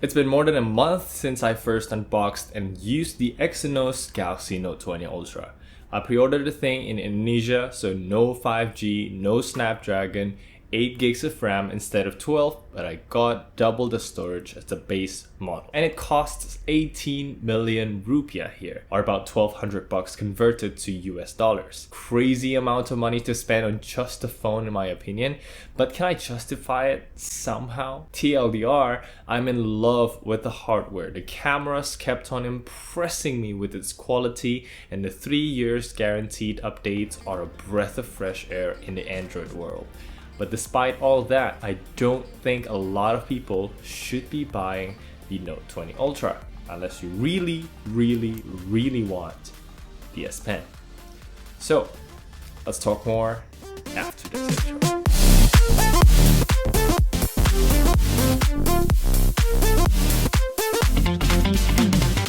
It's been more than a month since I first unboxed and used the Exynos Galaxy Note20 Ultra. I pre-ordered the thing in Indonesia, so no 5G, no Snapdragon, 8 gigs of RAM instead of 12, but I got double the storage as the base model. And it costs 18 million rupiah here, or about 1,200 bucks converted to US dollars. Crazy amount of money to spend on just the phone in my opinion, but can I justify it somehow? TLDR, I'm in love with the hardware. The cameras kept on impressing me with its quality, and the 3 years guaranteed updates are a breath of fresh air in the Android world. But despite all that, I don't think a lot of people should be buying the Note20 Ultra unless you really want the S Pen. So let's talk more after this intro.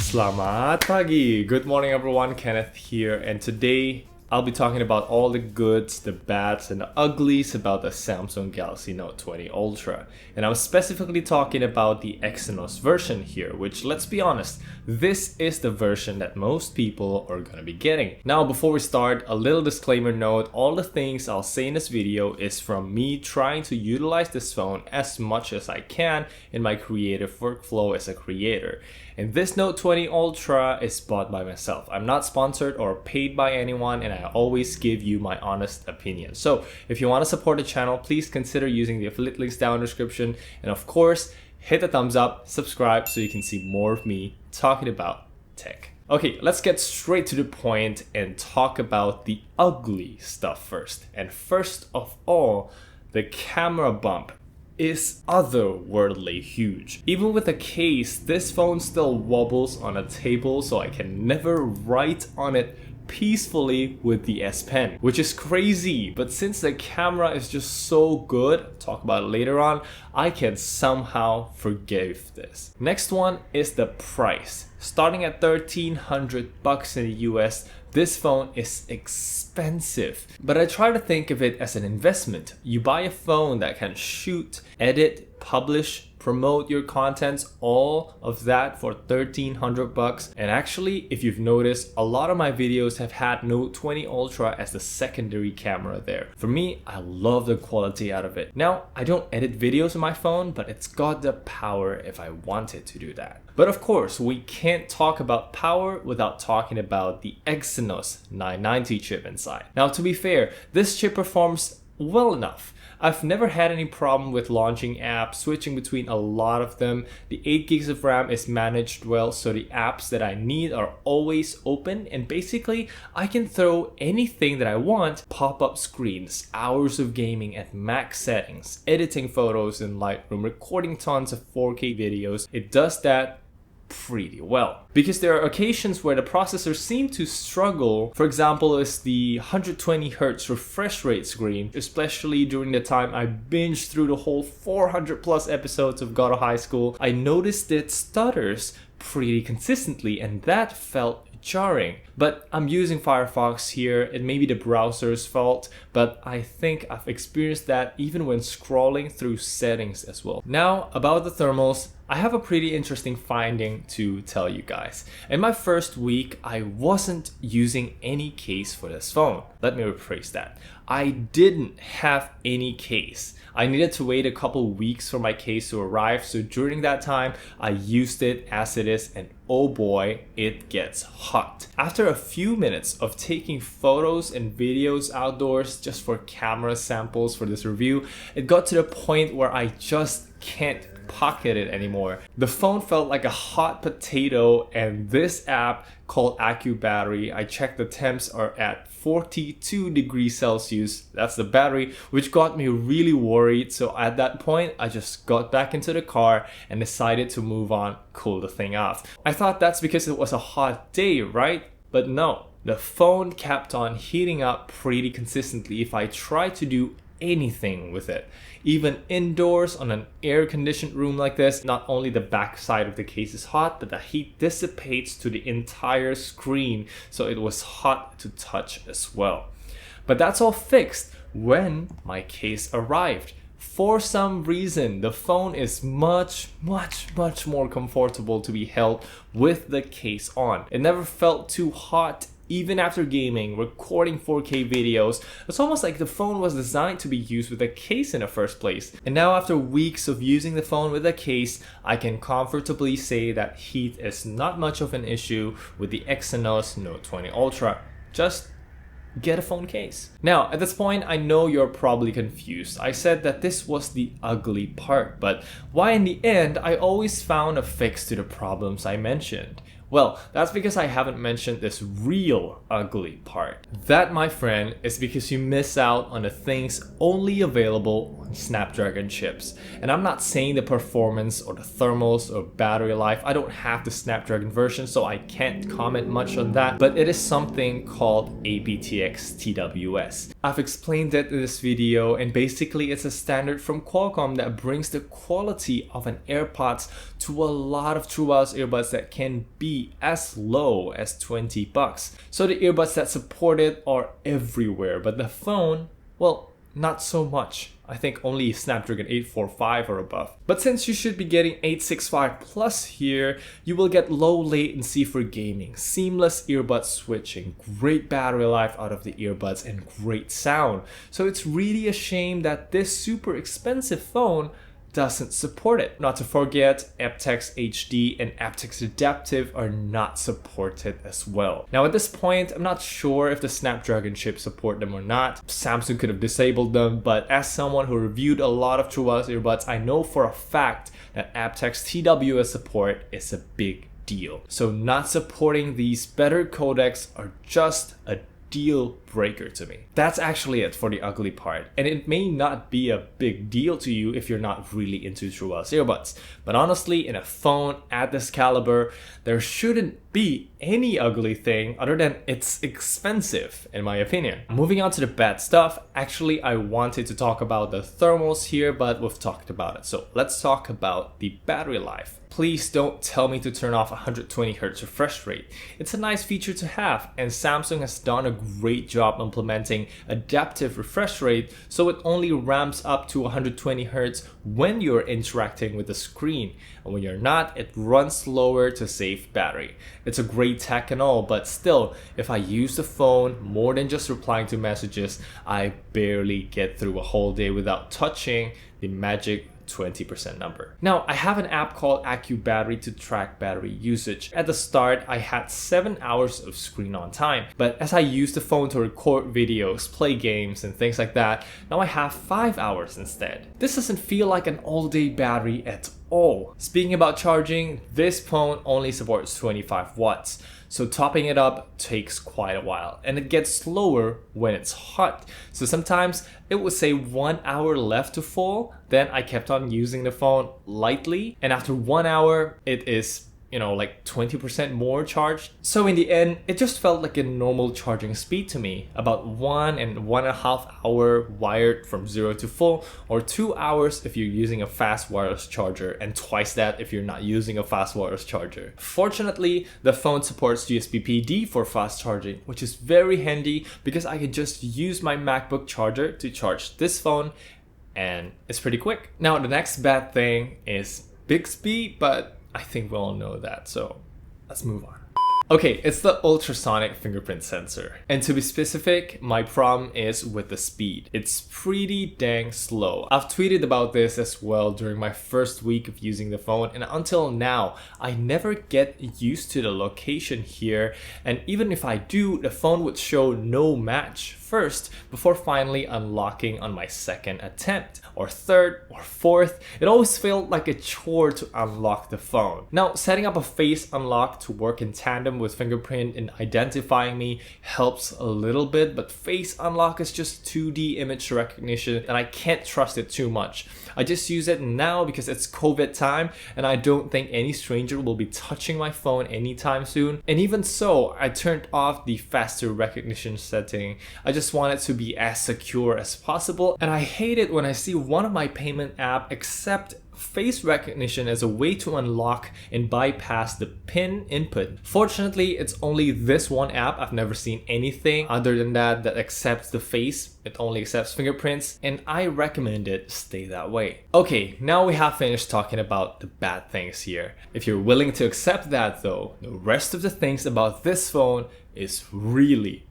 Selamat pagi! Good morning everyone, Kenneth here, and today I'll be talking about all the goods, the bads, and the uglies about the Samsung Galaxy Note20 Ultra. And I'm specifically talking about the Exynos version here, which, let's be honest, this is the version that most people are gonna be getting. Now, before we start, a little disclaimer note, all the things I'll say in this video is from me trying to utilize this phone as much as I can in my creative workflow as a creator. And this Note20 Ultra is bought by myself. I'm not sponsored or paid by anyone, and I always give you my honest opinion. So if you want to support the channel, please consider using the affiliate links down in the description. And of course, hit the thumbs up, subscribe so you can see more of me talking about tech. Okay, let's get straight to the point and talk about the ugly stuff first. And first of all, the camera bump is otherworldly huge. Even with a case, this phone still wobbles on a table, so I can never write on it peacefully with the S Pen, which is crazy. But since the camera is just so good, I'll talk about it later on, I can somehow forgive this. Next one is the price. Starting at 1,300 bucks in the US, this phone is expensive, but I try to think of it as an investment. You buy a phone that can shoot, edit, publish, promote your contents, all of that for 1,300 bucks. And actually, if you've noticed, a lot of my videos have had Note20 Ultra as the secondary camera there. For me, I love the quality out of it. Now, I don't edit videos on my phone, but it's got the power if I wanted to do that. But of course, we can't talk about power without talking about the Exynos 990 chip inside. Now, to be fair, this chip performs well enough. I've never had any problem with launching apps, switching between a lot of them. The 8 gigs of RAM is managed well, so the apps that I need are always open, and basically I can throw anything that I want, pop-up screens, hours of gaming at max settings, editing photos in Lightroom, recording tons of 4K videos. It does that pretty well. Because there are occasions where the processor seems to struggle. For example, is the 120Hz refresh rate screen, especially during the time I binged through the whole 400 plus episodes of God of High School. I noticed it stutters pretty consistently, and that felt jarring. But I'm using Firefox here. It may be the browser's fault, but I think I've experienced that even when scrolling through settings as well. Now, about the thermals, I have a pretty interesting finding to tell you guys. In my first week, I wasn't using any case for this phone. Let me rephrase that. I didn't have any case. I needed to wait a couple weeks for my case to arrive, so during that time, I used it as it is, and oh boy, it gets hot. After a few minutes of taking photos and videos outdoors just for camera samples for this review, it got to the point where I just can't pocket it anymore. The phone felt like a hot potato, and this app called AccuBattery, I checked the temps are at 42 degrees Celsius. That's the battery, which got me really worried. So at that point, I just got back into the car and decided to move on, cool the thing off. I thought that's because it was a hot day, right? But no, the phone kept on heating up pretty consistently if I tried to do anything with it. Even indoors on an air-conditioned room like this, not only the back side of the case is hot, but the heat dissipates to the entire screen, so it was hot to touch as well. But that's all fixed when my case arrived. For some reason, the phone is much more comfortable to be held with the case on. It never felt too hot. Even after gaming, recording 4K videos, it's almost like the phone was designed to be used with a case in the first place. And now after weeks of using the phone with a case, I can comfortably say that heat is not much of an issue with the Exynos Note20 Ultra. Just get a phone case. Now, at this point, I know you're probably confused. I said that this was the ugly part, but why in the end, I always found a fix to the problems I mentioned? Well, that's because I haven't mentioned this real ugly part. That, my friend, is because you miss out on the things only available on Snapdragon chips. And I'm not saying the performance or the thermals or battery life. I don't have the Snapdragon version, so I can't comment much on that. But it is something called aptX TWS. I've explained it in this video, and basically it's a standard from Qualcomm that brings the quality of an AirPods to a lot of true wireless earbuds that can be as low as $20. So the earbuds that support it are everywhere, but the phone, well, not so much. I think only Snapdragon 845 or above. But since you should be getting 865 Plus here, you will get low latency for gaming, seamless earbud switching, great battery life out of the earbuds, and great sound. So it's really a shame that this super expensive phone doesn't support it. Not to forget, aptX HD and aptX Adaptive are not supported as well. Now at this point, I'm not sure if the Snapdragon chips support them or not. Samsung could have disabled them, but as someone who reviewed a lot of true wireless earbuds, I know for a fact that aptX TWS support is a big deal. So not supporting these better codecs are just a deal breaker to me. That's actually it for the ugly part, and it may not be a big deal to you if you're not really into true wireless earbuds, but honestly, in a phone at this caliber, there shouldn't be any ugly thing other than it's expensive, in my opinion. Moving on to the bad stuff, actually I wanted to talk about the thermals here, but we've talked about it, so let's talk about the battery life. Please don't tell me to turn off 120Hz refresh rate. It's a nice feature to have, and Samsung has done a great job implementing adaptive refresh rate, so it only ramps up to 120Hz when you're interacting with the screen, and when you're not, it runs slower to save battery. It's a great tech and all, but still, if I use the phone more than just replying to messages, I barely get through a whole day without touching the magic 20% number. Now, I have an app called AccuBattery to track battery usage. At the start, I had 7 hours of screen on time, but as I use the phone to record videos, play games, and things like that, now I have 5 hours instead. This doesn't feel like an all-day battery at all. Speaking about charging, this phone only supports 25 watts. So topping it up takes quite a while, and it gets slower when it's hot. So sometimes it would say 1 hour left to full, then I kept on using the phone lightly, and after 1 hour it is like 20% more charged. So in the end, it just felt like a normal charging speed to me, about 1 and 1.5 hour wired from 0 to full, or 2 hours if you're using a fast wireless charger, and twice that if you're not using a fast wireless charger. Fortunately, the phone supports USB PD for fast charging, which is very handy because I could just use my MacBook charger to charge this phone, and it's pretty quick. Now, the next bad thing is Bixby, but I think we all know that, so let's move on. Okay, it's the ultrasonic fingerprint sensor. And to be specific, my problem is with the speed. It's pretty dang slow. I've tweeted about this as well during my first week of using the phone, and until now, I never get used to the location here, and even if I do, the phone would show no match first before finally unlocking on my second attempt, or third, or fourth. It always felt like a chore to unlock the phone. Now, setting up a face unlock to work in tandem with fingerprint in identifying me helps a little bit, but face unlock is just 2D image recognition, and I can't trust it too much. I just use it now because it's COVID time, and I don't think any stranger will be touching my phone anytime soon. And even so, I turned off the faster recognition setting. I just want it to be as secure as possible, and I hate it when I see one of my payment app accept face recognition as a way to unlock and bypass the PIN input. Fortunately, it's only this one app. I've never seen anything other than that accepts the face. It only accepts fingerprints, and I recommend it stay that way. Okay, now we have finished talking about the bad things here. If you're willing to accept that though, the rest of the things about this phone is really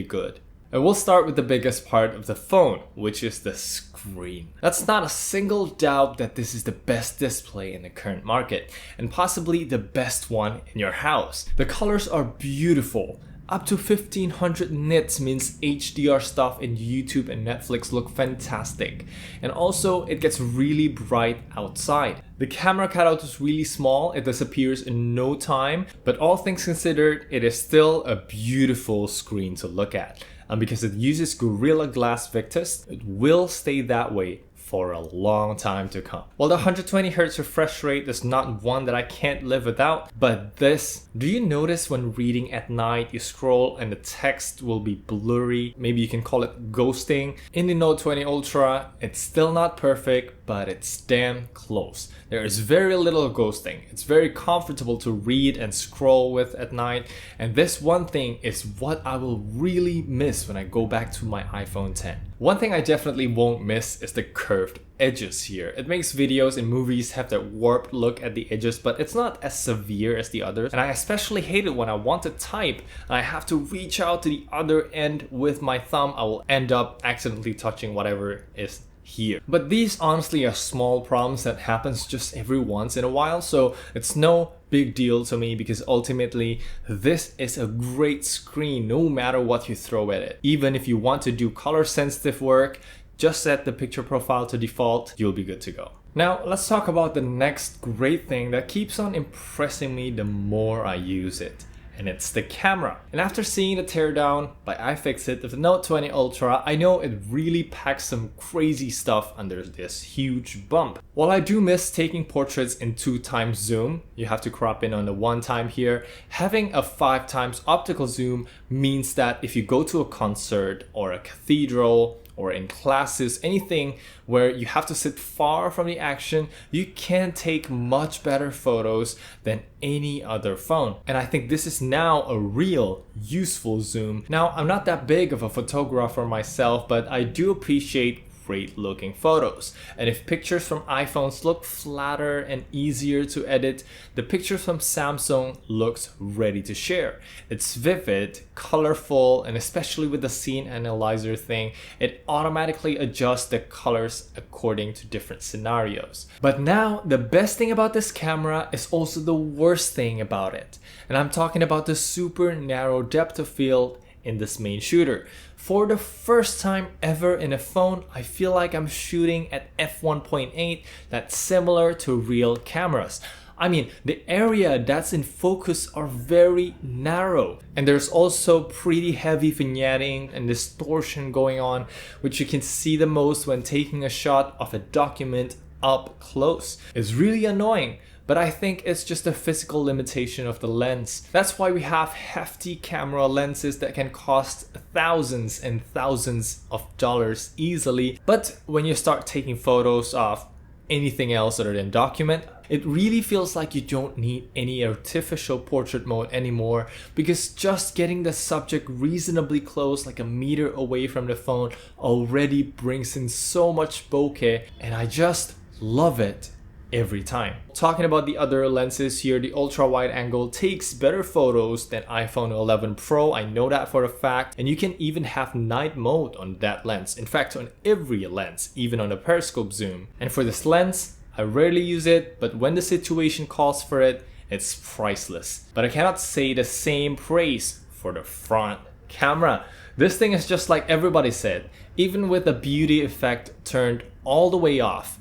good. And we'll start with the biggest part of the phone, which is the screen. That's not a single doubt that this is the best display in the current market, and possibly the best one in your house. The colors are beautiful. Up to 1500 nits means HDR stuff in YouTube and Netflix look fantastic. And also, it gets really bright outside. The camera cutout is really small, it disappears in no time, but all things considered, it is still a beautiful screen to look at. And because it uses Gorilla Glass Victus, it will stay that way for a long time to come. While the 120Hz refresh rate is not one that I can't live without, but this, do you notice when reading at night, you scroll and the text will be blurry? Maybe you can call it ghosting. In the Note 20 Ultra, it's still not perfect, but it's damn close. There is very little ghosting. It's very comfortable to read and scroll with at night. And this one thing is what I will really miss when I go back to my iPhone 10. One thing I definitely won't miss is the curved edges here. It makes videos and movies have that warped look at the edges, but it's not as severe as the others. And I especially hate it when I want to type and I have to reach out to the other end with my thumb. I will end up accidentally touching whatever is here. But these honestly are small problems that happens just every once in a while, so it's no big deal to me because ultimately this is a great screen no matter what you throw at it. Even if you want to do color sensitive work, just set the picture profile to default, you'll be good to go. Now let's talk about the next great thing that keeps on impressing me the more I use it. And it's the camera. And after seeing the teardown by iFixit of the Note 20 Ultra, I know it really packs some crazy stuff under this huge bump. While I do miss taking portraits in 2x zoom, you have to crop in on the 1x here, having a 5x optical zoom means that if you go to a concert or a cathedral, or in classes, anything where you have to sit far from the action, you can take much better photos than any other phone. And I think this is now a real useful zoom. Now, I'm not that big of a photographer myself, but I do appreciate great looking photos. And if pictures from iPhones look flatter and easier to edit, the pictures from Samsung looks ready to share. It's vivid, colorful, and especially with the scene analyzer thing, it automatically adjusts the colors according to different scenarios. But now, the best thing about this camera is also the worst thing about it. And I'm talking about the super narrow depth of field in this main shooter. For the first time ever in a phone, I feel like I'm shooting at f1.8 that's similar to real cameras. I mean, the area that's in focus are very narrow. And there's also pretty heavy vignetting and distortion going on, which you can see the most when taking a shot of a document up close. It's really annoying. But I think it's just a physical limitation of the lens. That's why we have hefty camera lenses that can cost thousands and thousands of dollars easily. But when you start taking photos of anything else other than document, it really feels like you don't need any artificial portrait mode anymore, because just getting the subject reasonably close, like a meter away from the phone, already brings in so much bokeh, and I just love it every time. Talking about the other lenses here, the ultra wide angle takes better photos than iPhone 11 Pro. I know that for a fact. And you can even have night mode on that lens. In fact, on every lens, even on the periscope zoom. And for this lens, I rarely use it, but when the situation calls for it, it's priceless. But I cannot say the same praise for the front camera. This thing is just like everybody said, even with the beauty effect turned all the way off,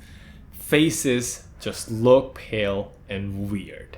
faces just look pale and weird.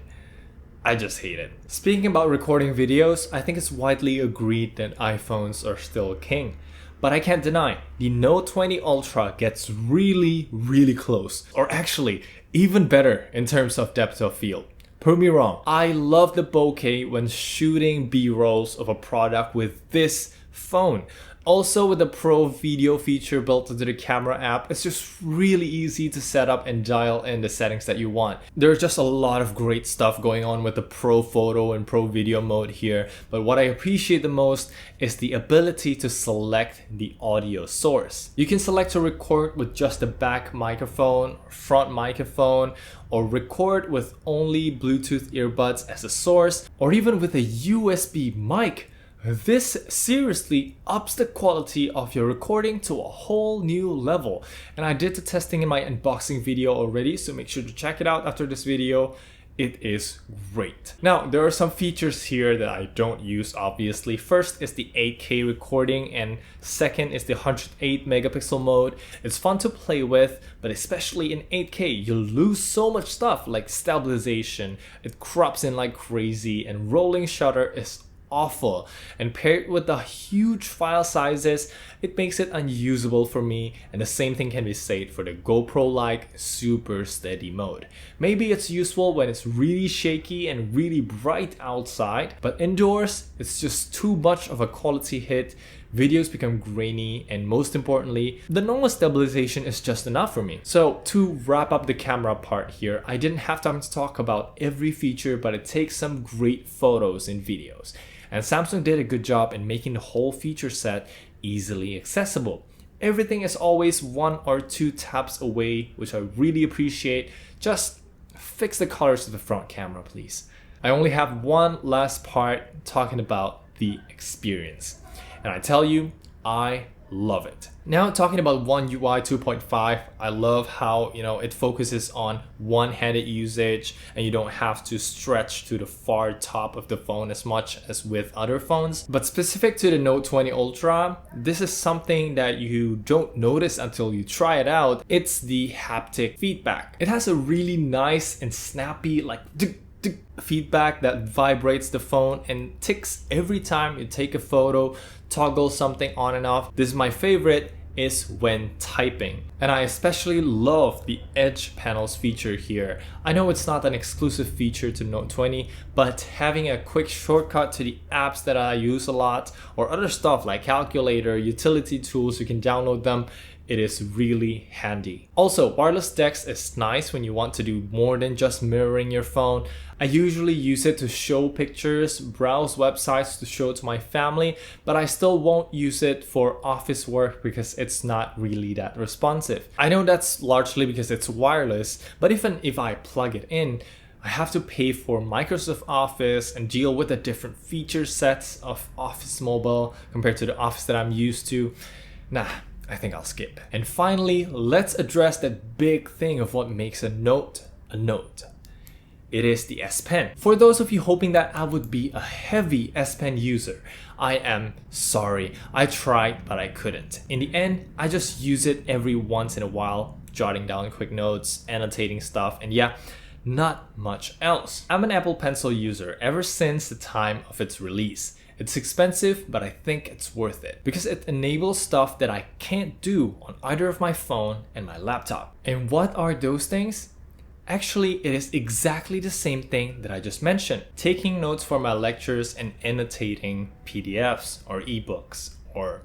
I just hate it. Speaking about recording videos, I think it's widely agreed that iPhones are still king. But I can't deny, the Note 20 Ultra gets really close. Or actually, even better in terms of depth of field. Prove me wrong, I love the bokeh when shooting B-rolls of a product with this phone. Also, with the Pro Video feature built into the camera app, it's just really easy to set up and dial in the settings that you want. There's just a lot of great stuff going on with the Pro Photo and Pro Video mode here, but what I appreciate the most is the ability to select the audio source. You can select to record with just the back microphone, or front microphone, or record with only Bluetooth earbuds as a source, or even with a USB mic. This seriously ups the quality of your recording to a whole new level. And I did the testing in my unboxing video already, so make sure to check it out after this video. It is great. Now, there are some features here that I don't use, obviously. First is the 8K recording, and second is the 108 megapixel mode. It's fun to play with, but especially in 8K, you'll lose so much stuff like stabilization. It crops in like crazy, and rolling shutter is awful, and paired with the huge file sizes, it makes it unusable for me. And the same thing can be said for the GoPro-like super steady mode. Maybe it's useful when it's really shaky and really bright outside, but indoors it's just too much of a quality hit. Videos become grainy, and most importantly, the normal stabilization is just enough for me. So to wrap up the camera part here, I didn't have time to talk about every feature, but it takes some great photos and videos. And Samsung did a good job in making the whole feature set easily accessible. Everything is always 1 or 2 taps away, which I really appreciate. Just fix the colors of the front camera, please. I only have one last part talking about the experience. And I tell you, I love it. Now talking about OneUI 2.5, I love how, it focuses on one-handed usage and you don't have to stretch to the far top of the phone as much as with other phones. But specific to the Note20 Ultra, this is something that you don't notice until you try it out. It's the haptic feedback. It has a really nice and snappy feedback that vibrates the phone and ticks every time you take a photo, toggle something on and off. This is my favorite, is when typing. And I especially love the edge panels feature here. I know it's not an exclusive feature to Note 20, but having a quick shortcut to the apps that I use a lot, or other stuff like calculator, utility tools, you can download them. It is really handy. Also, wireless DeX is nice when you want to do more than just mirroring your phone. I usually use it to show pictures, browse websites to show to my family, but I still won't use it for office work because it's not really that responsive. I know that's largely because it's wireless, but even if I plug it in, I have to pay for Microsoft Office and deal with the different feature sets of Office Mobile compared to the Office that I'm used to. Nah, I think I'll skip. And finally, let's address that big thing of what makes a note a note. It is the S Pen. For those of you hoping that I would be a heavy S Pen user, I am sorry. I tried, but I couldn't. In the end, I just use it every once in a while, jotting down quick notes, annotating stuff, and yeah, not much else. I'm an Apple Pencil user ever since the time of its release. It's expensive, but I think it's worth it because it enables stuff that I can't do on either of my phone and my laptop. And what are those things? Actually, it is exactly the same thing that I just mentioned. Taking notes for my lectures and annotating PDFs or ebooks or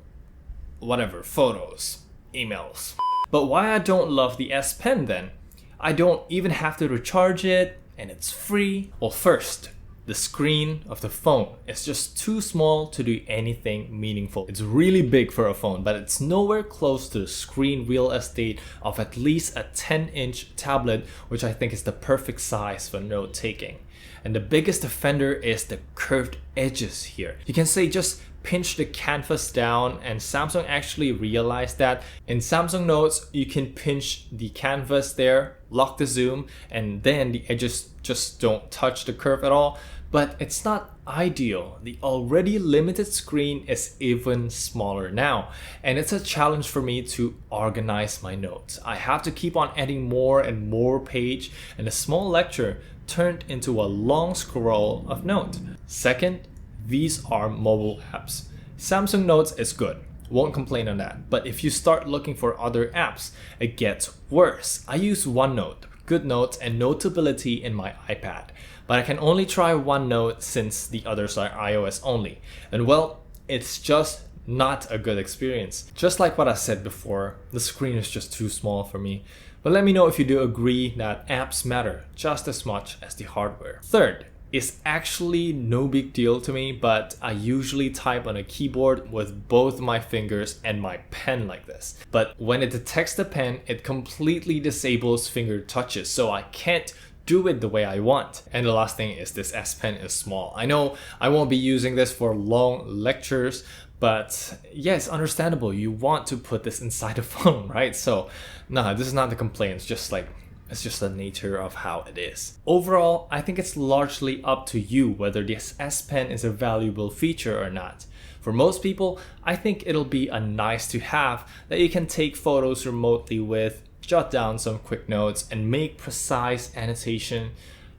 whatever, photos, emails. But why I don't love the S Pen then? I don't even have to recharge it and it's free. Well, first, the screen of the phone is just too small to do anything meaningful. It's really big for a phone, but it's nowhere close to the screen real estate of at least a 10-inch tablet, which I think is the perfect size for note taking. And the biggest offender is the curved edges here. You can say just pinch the canvas down, and Samsung actually realized that. In Samsung Notes, you can pinch the canvas there, lock the zoom, and then the edges just don't touch the curve at all. But it's not ideal. The already limited screen is even smaller now, and it's a challenge for me to organize my notes. I have to keep on adding more and more page, and a small lecture turned into a long scroll of note. Second, these are mobile apps. Samsung Notes is good, won't complain on that. But if you start looking for other apps, it gets worse. I use OneNote, GoodNotes, and Notability in my iPad. But I can only try OneNote since the others are iOS only. And well, it's just not a good experience. Just like what I said before, the screen is just too small for me. But let me know if you do agree that apps matter just as much as the hardware. Third, it's actually no big deal to me, but I usually type on a keyboard with both my fingers and my pen like this. But when it detects the pen, it completely disables finger touches, so I can't do it the way I want. And the last thing is this S Pen is small. I know I won't be using this for long lectures, but yeah, it's understandable. You want to put this inside the phone, right? So nah, this is not the complaint. It's just the nature of how it is. Overall, I think it's largely up to you whether this S Pen is a valuable feature or not. For most people, I think it'll be a nice to have that you can take photos remotely with, jot down some quick notes, and make precise annotation,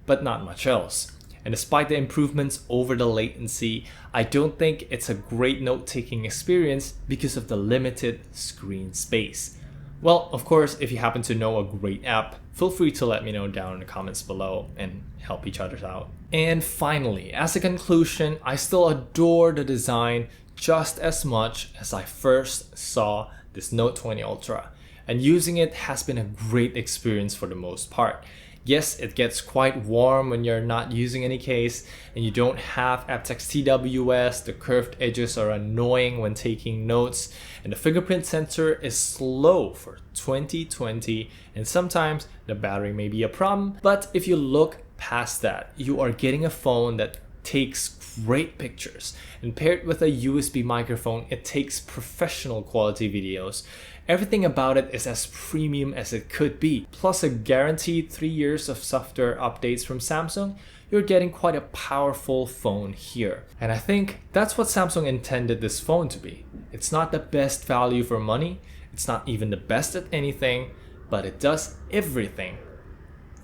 but not much else. And despite the improvements over the latency, I don't think it's a great note-taking experience because of the limited screen space. Well, of course, if you happen to know a great app, feel free to let me know down in the comments below and help each other out. And finally, as a conclusion, I still adore the design just as much as I first saw this Note 20 Ultra. And using it has been a great experience for the most part. Yes, it gets quite warm when you're not using any case and you don't have aptX TWS, the curved edges are annoying when taking notes, and the fingerprint sensor is slow for 2020, and sometimes the battery may be a problem, but if you look past that, you are getting a phone that takes great pictures, and paired with a USB microphone, it takes professional quality videos. Everything about it is as premium as it could be. Plus a guaranteed 3 years of software updates from Samsung, you're getting quite a powerful phone here. And I think that's what Samsung intended this phone to be. It's not the best value for money, it's not even the best at anything, but it does everything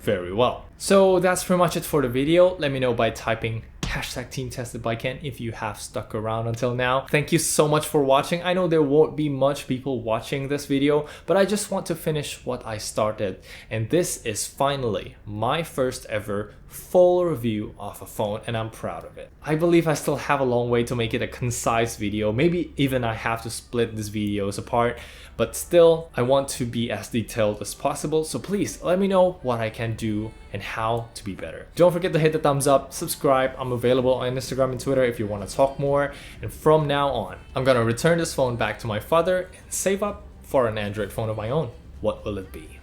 very well. So that's pretty much it for the video. Let me know by typing #TeamTestedByKen if you have stuck around until now. Thank you so much for watching. I know there won't be much people watching this video, but I just want to finish what I started. And this is finally my first ever full review of a phone, and I'm proud of it. I believe I still have a long way to make it a concise video. Maybe even I have to split these videos apart, but still I want to be as detailed as possible. So please let me know what I can do and how to be better. Don't forget to hit the thumbs up, subscribe. I'm available on Instagram and Twitter if you want to talk more. And from now on, I'm gonna return this phone back to my father and save up for an Android phone of my own. What will it be?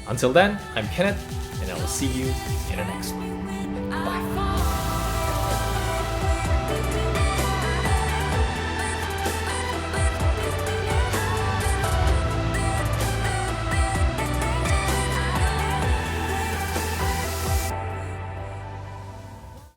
Until then, I'm Kenneth, and I will see you in the next one. Bye.